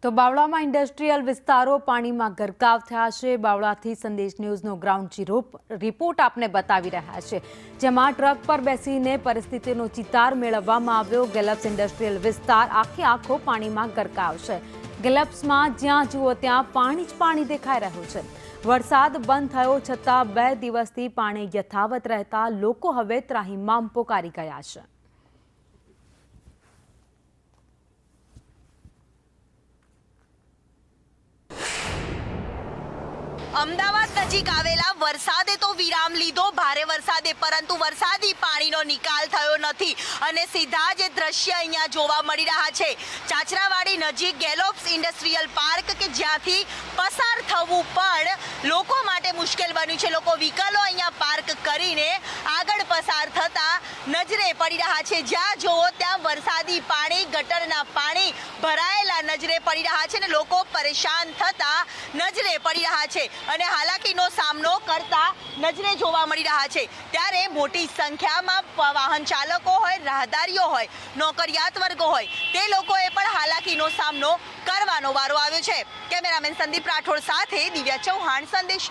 તો બાવળામાં ઇન્ડસ્ટ્રીયલ વિસ્તારો પાણીમાં ગરકાવ થયા છે। બાવળાથી સંદેશ ન્યૂઝનો ગ્રાઉન્ડ ઝીરો રિપોર્ટ આપને બતાવી રહ્યા છે, જેમાં ટ્રક પર બેસીને પરિસ્થિતિનો ચિતાર મેળવવામાં આવ્યો। ગેલપ્સ ઇન્ડસ્ટ્રીયલ વિસ્તાર આખે આખો પાણીમાં ગરકાવ છે। ગેલપ્સમાં જ્યાં જુઓ ત્યાં પાણી જ પાણી દેખાઈ રહ્યું છે। વરસાદ બંધ થયો છતાં 2 દિવસથી પાણી યથાવત રહેતા લોકો હવે ત્રાહિમામ પોકારી ગયા છે। અમદાવાદ નજીક આવેલા વરસાદે તો વિરામ લીધો ભારે વરસાદે, પરંતુ વરસાદી પાણીનો નિકાલ થયો નથી અને સીધા જ દ્રશ્ય અહીંયા જોવા મળી રહ્યા છે। ચાચરાવાડી નજીક ગેલોપ્સ ઇન્ડસ્ટ્રીયલ પાર્ક કે જ્યાંથી પસાર થવું પણ લોકો માટે મુશ્કેલ બન્યું છે। લોકો વ્હીકલો અહીંયા પાર્ક કરીને આગળ પસાર થતા નજરે પડી રહ્યા છે। જ્યાં જોવો ત્યાં વરસાદી પાણી, ગટરના પાણી ભરાયેલા નજરે પડી રહ્યા છે અને લોકો પરેશાન થતા નજરે પડી રહ્યા છે અને હાલાકીનો સામનો કરતા નજરે જોવા મળી રહ્યા છે। ત્યારે મોટી સંખ્યામાં વાહન ચાલકો હોય, રાહદારીઓ હોય, નોકરિયાત વર્ગો હોય, તે લોકોએ પણ હાલાકીનો સામનો કરવાનો વારો આવ્યો છે। કેમેરામેન સંદીપ રાઠોડ સાથે દિવ્યા ચૌહાણ, સંદેશ।